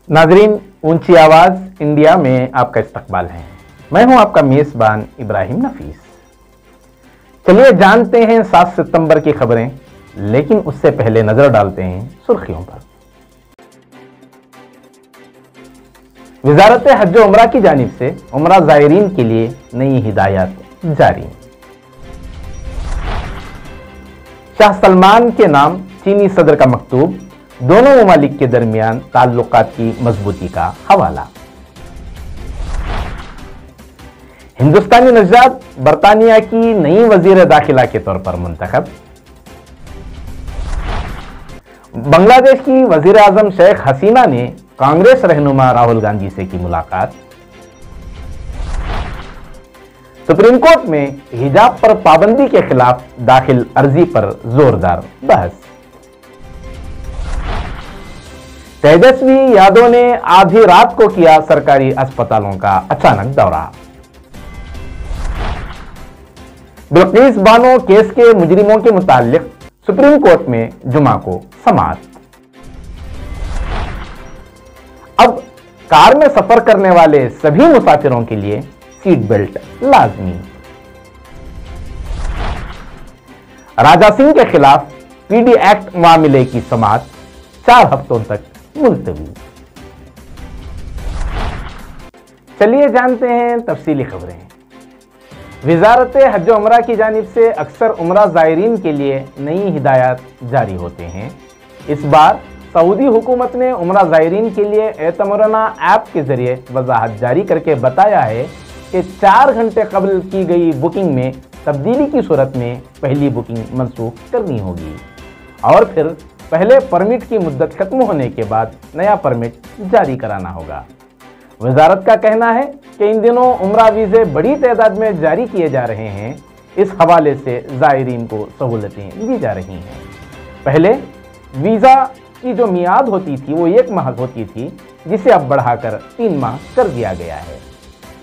नाजरीन, ऊंची आवाज इंडिया में आपका इस्तकबाल है। मैं हूं आपका मेजबान इब्राहिम नफीस। चलिए जानते हैं 7 सितंबर की खबरें, लेकिन उससे पहले नजर डालते हैं सुर्खियों पर। वजारत हज व उमरा की जानिब से उमरा ज़ायरीन के लिए नई हिदायत जारी। शाह सलमान के नाम चीनी सदर का मकतूब, दोनों ममालिक के दरमियान ताल्लुकात की मजबूती का हवाला। हिंदुस्तानी नजात बरतानिया की नई वजीर दाखिला के तौर पर मुंतखब। बांग्लादेश की वजीर आजम शेख हसीना ने कांग्रेस रहनुमा राहुल गांधी से की मुलाकात। सुप्रीम कोर्ट में हिजाब पर पाबंदी के खिलाफ दाखिल अर्जी पर जोरदार बहस। तेजस्वी यादव ने आधी रात को किया सरकारी अस्पतालों का अचानक दौरा। बिल्किस बानो केस के मुजरिमों के मुताल्लिक सुप्रीम कोर्ट में जुमा को समाअत। अब कार में सफर करने वाले सभी मुसाफिरों के लिए सीट बेल्ट लाजमी। राजा सिंह के खिलाफ पीडी एक्ट मामले की समाअत 4 हफ्तों तक मुलतवी। चलिए जानते हैं तफसीली खबरें। वजारत हज उमरा की जानिब से अक्सर उमरा ज़ायरीन के लिए नई हिदायत जारी होते हैं। इस बार सऊदी हुकूमत ने उमरा ज़ायरीन के लिए एतमरना ऐप के जरिए वजाहत जारी करके बताया है कि 4 घंटे कबल की गई बुकिंग में तब्दीली की सूरत में पहली बुकिंग मनसूख करनी होगी और फिर पहले परमिट की मुद्दत खत्म होने के बाद नया परमिट जारी कराना होगा। वजारत का कहना है कि इन दिनों उमरा वीज़े बड़ी तादाद में जारी किए जा रहे हैं। इस हवाले से ज़ायरीन को सहूलतें दी जा रही हैं। पहले वीज़ा की जो मियाद होती थी वो 1 माह होती थी, जिसे अब बढ़ाकर 3 माह कर दिया गया है।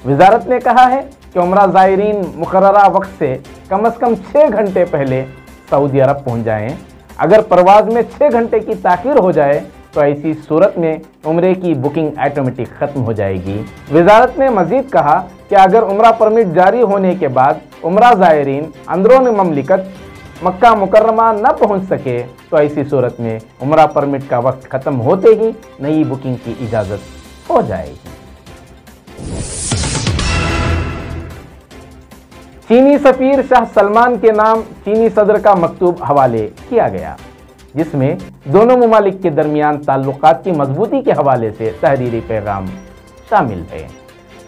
वजारत ने कहा है कि उमरा ज़ायरीन मुकर्ररा वक्त से कम 6 घंटे पहले सऊदी अरब पहुँच जाएँ। अगर परवाज़ में 6 घंटे की ताख़ीर हो जाए तो ऐसी सूरत में उम्रे की बुकिंग ऑटोमेटिक ख़त्म हो जाएगी। वजारत ने मज़ीद कहा कि अगर उम्रा परमिट जारी होने के बाद उम्रा ज़ायरीन अंदरून ममलिकत मक्का मुकर्रमा न पहुंच सके तो ऐसी सूरत में उम्रा परमिट का वक्त ख़त्म होते ही नई बुकिंग की इजाज़त हो जाएगी। चीनी सफीर शाह सलमान के नाम चीनी सदर का मकतूब हवाले किया गया, जिसमें दोनों ममालिक के दरमियान ताल्लुकात की मजबूती के हवाले से तहरीरी पैगाम शामिल है।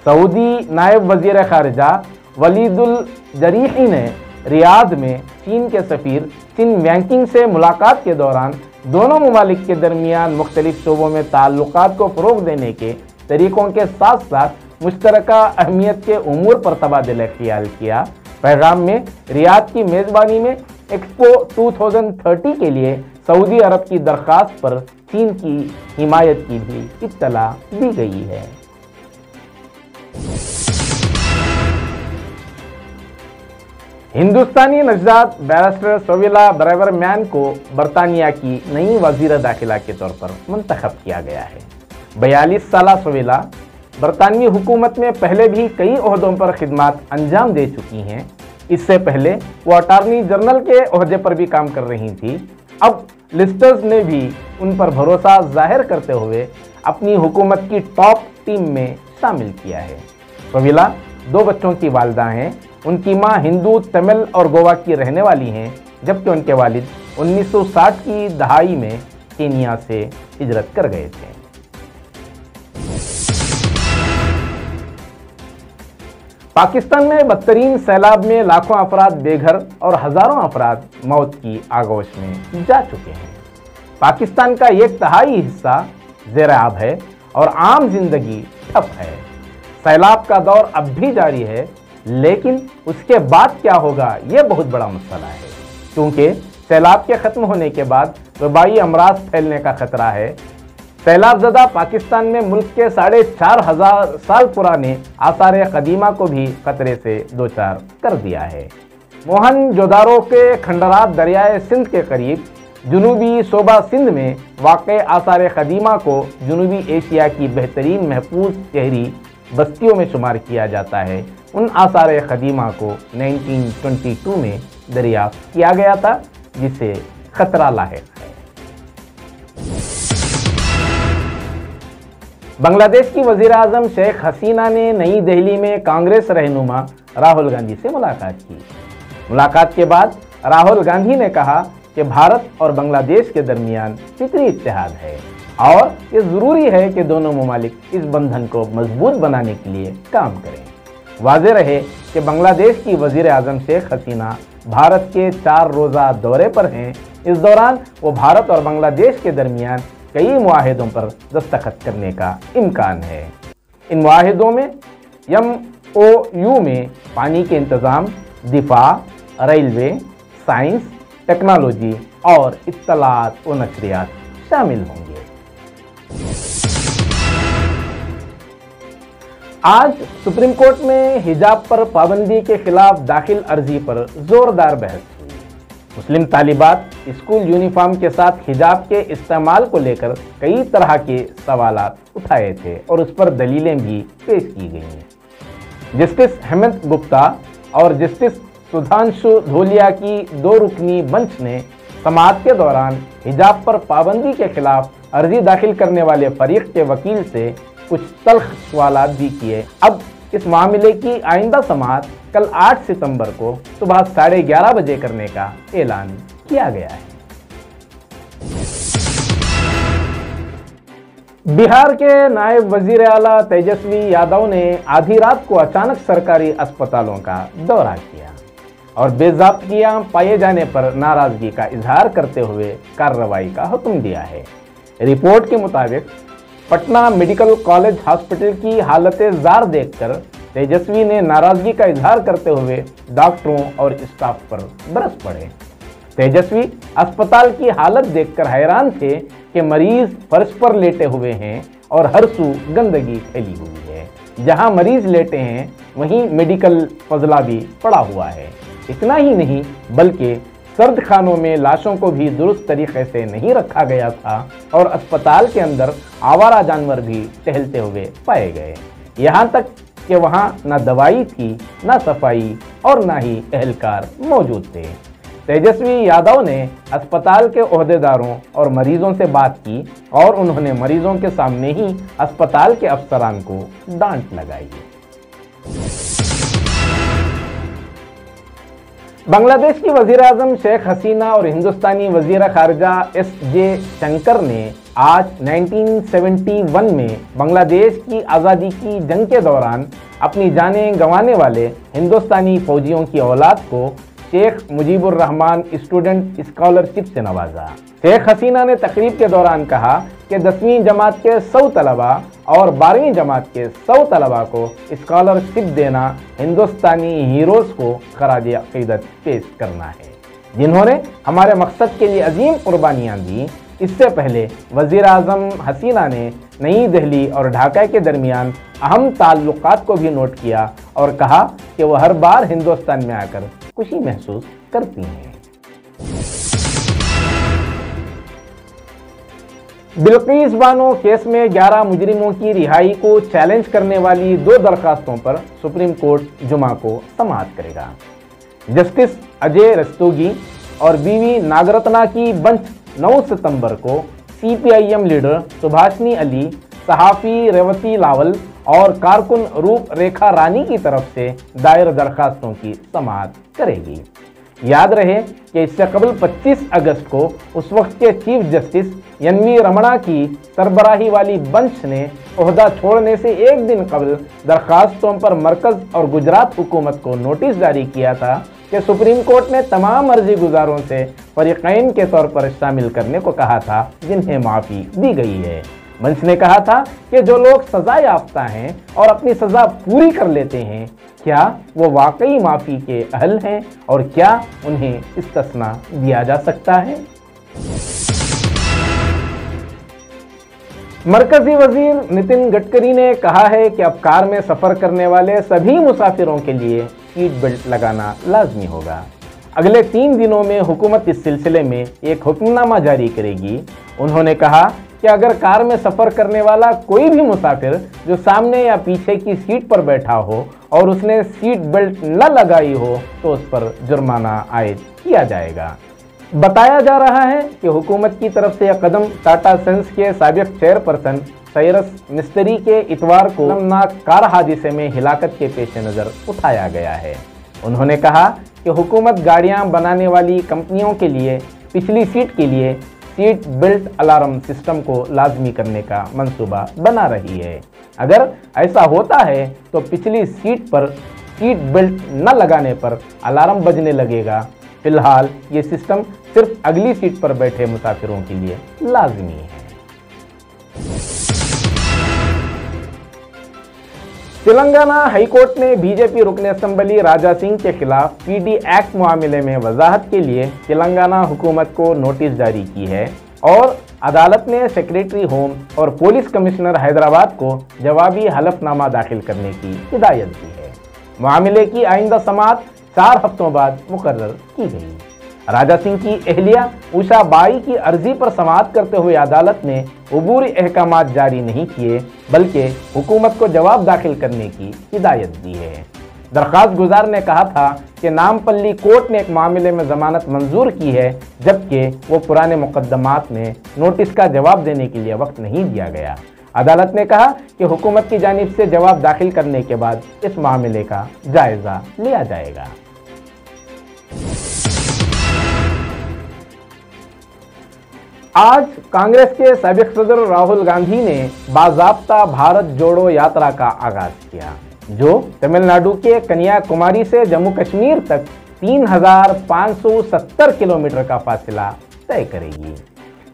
सऊदी नायब वजीर खारजा वलीदुल जरीही ने रियाद में चीन के सफीर चिन वैंकिंग से मुलाकात के दौरान दोनों ममालिक के दरमियान मुख्तलिफ शोबों में ताल्लुकात को फ़रोग़ देने के तरीक़ों के साथ साथ मुश्तरका अहमियत के उमूर पर तबादला ख्याल किया। पैगाम में रियाद की मेज़बानी में एक्सपो 2030 के लिए सऊदी अरब की दरख्वास्त पर चीन की हिमायत की भी इत्तला दी गई है। हिंदुस्तानी नजदात बैरिस्टर सविला ब्रेवरमैन को बरतानिया की नई वजीर दाखिला के तौर पर मुंतखब किया गया है। 42 साला सविला बरतानवी हुकूमत में पहले भी कई ओहदों पर खिदमात अंजाम दे चुकी हैं। इससे पहले वो अटारनी जनरल के ओहदे पर भी काम कर रही थी। अब लिस्टर्स ने भी उन पर भरोसा जाहिर करते हुए अपनी हुकूमत की टॉप टीम में शामिल किया है। सविला 2 बच्चों की वालिदा हैं। उनकी मां हिंदू, तमिल और गोवा की रहने वाली हैं, जबकि उनके वालिद 1960 की दहाई में केनिया से हिजरत कर गए थे। पाकिस्तान में बदतरीन सैलाब में लाखों अफराद बेघर और हजारों अफराद मौत की आगोश में जा चुके हैं। पाकिस्तान का 1/3 हिस्सा ज़ेर-ए-आब है और आम जिंदगी ठप है। सैलाब का दौर अब भी जारी है, लेकिन उसके बाद क्या होगा यह बहुत बड़ा मसला है, क्योंकि सैलाब के ख़त्म होने के बाद वबाई अमराज फैलने का खतरा है। सैलाबज़दा पाकिस्तान में मुल्क के 4,500 साल पुराने आसार कदीमा को भी खतरे से दोचार कर दिया है। मोहनजोदारो के खंडरात दरियाए सिंध के करीब जुनूबी शोबा सिंध में वाक़े आसार क़दीमा को जुनूबी एशिया की बेहतरीन महफूज शहरी बस्तियों में शुमार किया जाता है। उन आसार क़दीमा को 1922 में दरियाफ्त किया गया था, जिसे खतरा लाहिक है। बांग्लादेश की वज़ीर आज़म शेख हसीना ने नई दिल्ली में कांग्रेस रहनुमा राहुल गांधी से मुलाकात की। मुलाकात के बाद राहुल गांधी ने कहा कि भारत और बांग्लादेश के दरमियान फितरी इत्तेहाद है और ये ज़रूरी है कि दोनों ममालिक इस बंधन को मजबूत बनाने के लिए काम करें। वाज़ेह रहे कि बांग्लादेश की वज़ीर आज़म शेख हसीना भारत के 4 रोज़ा दौरे पर हैं। इस दौरान वो भारत और बांग्लादेश के दरमियान कई मुआहिदों पर दस्तखत करने का इम्कान है। इन मुआहिदों में MOU में पानी के इंतज़ाम, दिफा, रेलवे, साइंस, टेक्नोलॉजी और इत्तलात व नशरियात शामिल होंगे। आज सुप्रीम कोर्ट में हिजाब पर पाबंदी के खिलाफ दाखिल अर्जी पर जोरदार बहस हुई। मुस्लिम तालिबात स्कूल यूनिफॉर्म के साथ हिजाब के इस्तेमाल को लेकर कई तरह के सवालात उठाए थे और उस पर दलीलें भी पेश की गई। जस्टिस हेमंत गुप्ता और जस्टिस सुधांशु धोलिया की 2 रुकनी बेंच ने समाअत के दौरान हिजाब पर पाबंदी के खिलाफ अर्जी दाखिल करने वाले फरीक के वकील से कुछ तल्ख सवालात भी किए। अब इस मामले की आइंदा समाअत कल 8 सितंबर को सुबह 11:30 बजे करने का ऐलान किया गया है। बिहार के नायब वजीर आला तेजस्वी यादव ने आधी रात को अचानक सरकारी अस्पतालों का दौरा किया और बेज़ाब्तियां पाए जाने पर नाराजगी का इजहार करते हुए कार्रवाई का हुक्म दिया है। रिपोर्ट के मुताबिक पटना मेडिकल कॉलेज हॉस्पिटल की हालत जार देखकर तेजस्वी ने नाराजगी का इजहार करते हुए डॉक्टरों और स्टाफ पर बरस पड़े। तेजस्वी अस्पताल की हालत देखकर हैरान थे कि मरीज फर्श पर लेटे हुए हैं और हर सू गंदगी फैली हुई है। जहां मरीज लेटे हैं वहीं मेडिकल फजला भी पड़ा हुआ है। इतना ही नहीं बल्कि सर्द खानों में लाशों को भी दुरुस्त तरीके से नहीं रखा गया था और अस्पताल के अंदर आवारा जानवर भी टहलते हुए पाए गए। यहाँ तक कि वहाँ न दवाई थी, न सफाई और न ही एहलकार मौजूद थे। तेजस्वी यादव ने अस्पताल के ओहदेदारों और मरीजों से बात की और उन्होंने मरीजों के सामने ही अस्पताल के अफसरान को डांट लगाई। बांग्लादेश की वज़ीर आज़म शेख हसीना और हिंदुस्तानी वज़ीर ख़ारजा S.J. शंकर ने आज 1971 में बांग्लादेश की आज़ादी की जंग के दौरान अपनी जानें गंवाने वाले हिंदुस्तानी फ़ौजियों की औलाद को शेख मुजीबुर रहमान स्टूडेंट स्कॉलरशिप से नवाजा। शेख हसीना ने तकरीब के दौरान कहा कि 10वीं जमात के 100 तलबा और 12वीं जमात के 100 तलबा को स्कॉलरशिप देना हिंदुस्तानी हीरोज़ को खराज अक़ीदत पेश करना है, जिन्होंने हमारे मकसद के लिए अजीम कुर्बानियाँ दी। इससे पहले वज़ीर आज़म हसीना ने नई दिल्ली और ढाका के दरमियान अहम ताल्लुकात को भी नोट किया और कहा कि वह हर बार हिंदुस्तान में आकर खुशी महसूस करती हैं। बिल्किस बानो केस में 11 मुजरिमों की रिहाई को चैलेंज करने वाली 2 दरखास्तों पर सुप्रीम कोर्ट जुमा को समाअत करेगा। जस्टिस अजय रस्तोगी और बीवी नागरत्ना की बेंच 9 सितंबर को CPIM लीडर सुभाषनी अली, सहाफ़ी रेवती लावल और कारकुन रूप रेखा रानी की तरफ से दायर दरखास्तों की समाअत करेगी। याद रहे कि इससे कबल 25 अगस्त को उस वक्त के चीफ जस्टिस NV रमणा की सरबराही वाली बेंच ने ओहदा छोड़ने से एक दिन कबल दरखास्तों पर मरकज़ और गुजरात हुकूमत को नोटिस जारी किया था कि सुप्रीम कोर्ट ने तमाम अर्जी गुजारों से फरीक़ैन के तौर पर शामिल करने को कहा था, जिन्हें माफ़ी दी गई है। बेंच ने कहा था कि जो लोग सज़ा याफ्ता हैं और अपनी सज़ा पूरी कर लेते हैं, क्या वो वाकई माफ़ी के अहल हैं और क्या उन्हें इस्तिस्ना दिया जा सकता है। मरकजी वजीर नितिन गडकरी ने कहा है कि अब कार में सफ़र करने वाले सभी मुसाफिरों के लिए सीट बेल्ट लगाना लाजमी होगा। अगले 3 दिनों में हुकूमत इस सिलसिले में एक हुक्मनामा जारी करेगी। उन्होंने कहा कि अगर कार में सफ़र करने वाला कोई भी मुसाफिर जो सामने या पीछे की सीट पर बैठा हो और उसने सीट बेल्ट न लगाई हो तो उस पर जुर्माना आयद किया जाएगा। बताया जा रहा है कि हुकूमत की तरफ से यह कदम टाटा सन्स के साबिक चेयरपर्सन साइरस मिस्त्री के इतवार को शर्मनाक कार हादसे में हिलाकत के पेश नज़र उठाया गया है। उन्होंने कहा कि हुकूमत गाड़ियां बनाने वाली कंपनियों के लिए पिछली सीट के लिए सीट बेल्ट अलार्म सिस्टम को लाजमी करने का मंसूबा बना रही है। अगर ऐसा होता है तो पिछली सीट पर सीट बेल्ट न लगाने पर अलार्म बजने लगेगा। फिलहाल ये सिस्टम सिर्फ अगली सीट पर बैठे मुसाफिरों के लिए लाजमी है। तेलंगाना हाईकोर्ट ने बीजेपी रुकन असेंबली राजा सिंह के खिलाफ पीडी एक्ट मामले में वजाहत के लिए तेलंगाना हुकूमत को नोटिस जारी की है और अदालत ने सेक्रेटरी होम और पुलिस कमिश्नर हैदराबाद को जवाबी हलफनामा दाखिल करने की हिदायत दी है। मामले की आइंदा समाअत 4 हफ्तों बाद मुकर्रर की गई। राजा सिंह की अहलिया उषा बाई की अर्जी पर समाअत करते हुए अदालत ने अबूरी अहकामात जारी नहीं किए बल्कि हुकूमत को जवाब दाखिल करने की हिदायत दी है। दरख्वास्त गुजार ने कहा था कि नामपल्ली कोर्ट ने एक मामले में जमानत मंजूर की है जबकि वो पुराने मुकदमात में नोटिस का जवाब देने के लिए वक्त नहीं दिया गया। अदालत ने कहा कि हुकूमत की जानिब से जवाब दाखिल करने के बाद इस मामले का जायजा लिया जाएगा। आज कांग्रेस के साबिक सदर राहुल गांधी ने बाज़ाब्ता भारत जोड़ो यात्रा का आगाज किया जो तमिलनाडु के कन्याकुमारी से जम्मू कश्मीर तक 3,570 किलोमीटर का फासला तय करेगी।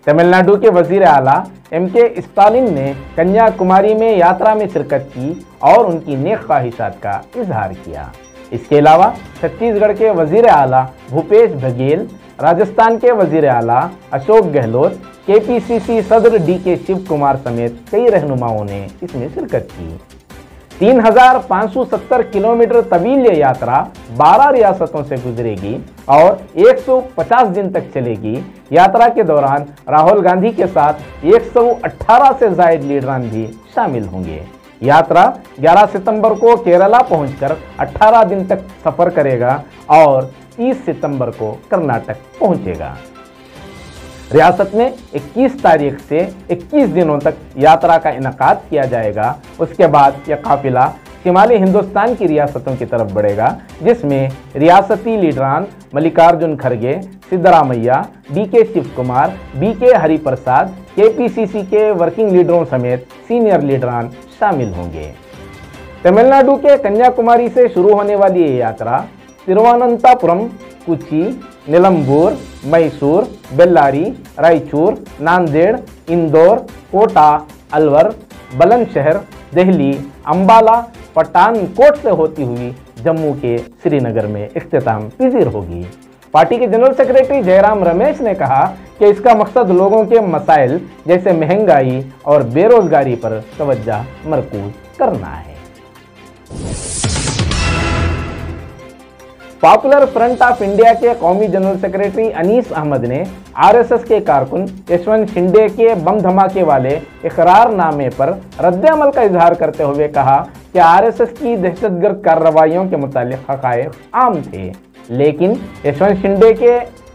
तमिलनाडु के वजीर आला एम.के. स्टालिन ने कन्याकुमारी में यात्रा में शिरकत की और उनकी नेक ख्वाहिशात का इजहार किया। इसके अलावा छत्तीसगढ़ के वजीर आला भूपेश बघेल, राजस्थान के वजीर आला अशोक गहलोत, केपीसीसी सदर डी.के. शिव कुमार समेत कई रहनुमाओं ने इसमें शिरकत की। 3,570 किलोमीटर तवील ये यात्रा 12 रियासतों से गुजरेगी और 150 दिन तक चलेगी। यात्रा के दौरान राहुल गांधी के साथ 118 से जायद लीडरान भी शामिल होंगे। यात्रा 11 सितंबर को केरला पहुंचकर 18 दिन तक सफर करेगा और 30 सितंबर को कर्नाटक पहुंचेगा। रियासत में 21 तारीख से 21 दिनों तक यात्रा का इनकाद किया जाएगा। उसके बाद यह काफिला शिमाली हिंदुस्तान की रियासतों की तरफ बढ़ेगा जिसमें रियासती लीडरान मल्लिकार्जुन खड़गे, Siddaramaiah, DK. Shivakumar, BK. Hariprasad, KPCC के वर्किंग लीडरों समेत सीनियर लीडरान शामिल होंगे। तमिलनाडु के कन्याकुमारी से शुरू होने वाली ये यात्रा तिरुवनंतपुरम, कोच्चि, नीलंबूर, मैसूर, बेल्लारी, रायचूर, नांदेड़, इंदौर, कोटा, अलवर, बुलंदशहर, दिल्ली, अंबाला, पठानकोट से होती हुई जम्मू के श्रीनगर में इख्तिताम पजीर होगी। पार्टी के जनरल सेक्रेटरी जयराम रमेश ने कहा कि इसका मकसद लोगों के मसाइल जैसे महंगाई और बेरोजगारी पर तवज्जो मरकूज करना है। पॉपुलर फ्रंट ऑफ इंडिया के कौमी जनरल सेक्रेटरी अनीस अहमद ने आरएसएस के कारकुन यशवंत शिंदे के बम धमाके वाले इकरारनामे पर रद्द-ए-अमल का इजहार करते हुए कहा कि आरएसएस की दहशतगर्द कार्रवाइयों के मुतालिक हक़ाइक़ आम थे, लेकिन यशवंत शिंदे के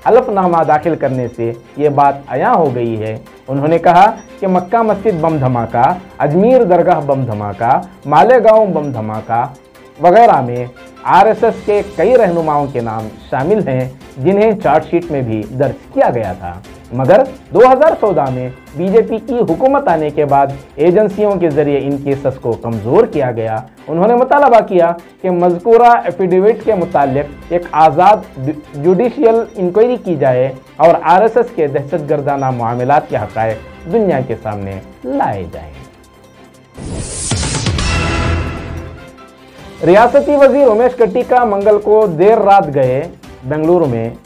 हलफनामा दाखिल करने से ये बात अयां हो गई है। उन्होंने कहा कि मक्का मस्जिद बम धमाका, अजमेर दरगाह बम धमाका, मालेगांव बम धमाका वगैरह में आरएसएस के कई रहनुमाओं के नाम शामिल हैं जिन्हें चार्जशीट में भी दर्ज किया गया था। मगर 2014 में बीजेपी की हुकूमत आने के बाद एजेंसियों के जरिए इन केसेस को कमज़ोर किया गया। उन्होंने मुतालबा किया कि मज़कूरा एफिडेविट के मुतालिक एक आज़ाद जुडिशियल इंक्वायरी की जाए और आरएसएस के दहशतगर्दाना मामलात के हक़ाइक़ दुनिया के सामने लाए जाएं। रियासती वजीर उमेश कट्टिका मंगल को देर रात गए बेंगलुरु में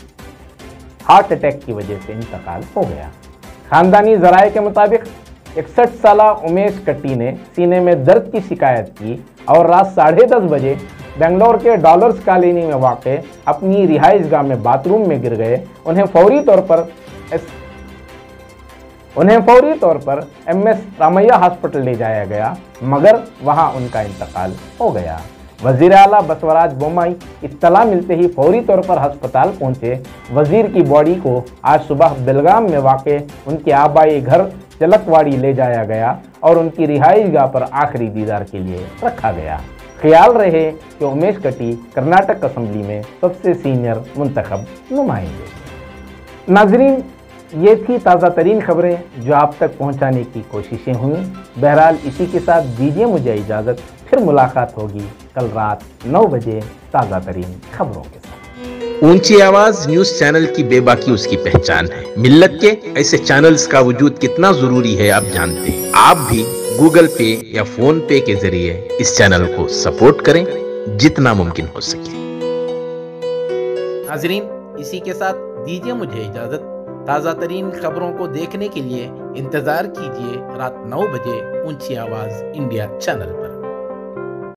हार्ट अटैक की वजह से इंतकाल हो गया। खानदानी जराये के मुताबिक 61 साला उमेश कट्टी ने सीने में दर्द की शिकायत की और रात 10:30 बजे बेंगलोर के डॉलर्स कॉलोनी में वाक़ अपनी रिहाइशगाह में बाथरूम में गिर गए। उन्हें फौरी तौर पर MS रामैया हॉस्पिटल ले जाया गया, मगर वहां उनका इंतकाल हो गया। वज़ीर आला बसवराज बोम्मई इत्तला मिलते ही फौरी तौर पर अस्पताल पहुंचे। वज़ीर की बॉडी को आज सुबह बेलगाम में वाक़ उनके आबाई घर चलकवाड़ी ले जाया गया और उनकी रिहाइशगाह पर आखिरी दीदार के लिए रखा गया। ख्याल रहे कि उमेश कट्टी कर्नाटक असेंबली में सबसे सीनियर मुंतखब नुमाइंदे। नाजरीन, ये थी ताज़ा तरीन खबरें जो आप तक पहुंचाने की कोशिशें हुई। बहरहाल इसी के साथ दीजिए मुझे इजाज़त, फिर मुलाकात होगी कल रात 9 बजे ताज़ा तरीन खबरों के साथ। ऊंची आवाज न्यूज चैनल की बेबाकी उसकी पहचान है। मिल्लत के ऐसे चैनल्स का वजूद कितना जरूरी है आप जानते हैं। आप भी गूगल पे या फोन पे के जरिए इस चैनल को सपोर्ट करें जितना मुमकिन हो सके। नाजरीन, इसी के साथ दीजिए मुझे इजाजत। ताज़ा तरीन खबरों को देखने के लिए इंतजार कीजिए रात 9 बजे ऊंची आवाज इंडिया चैनल पर।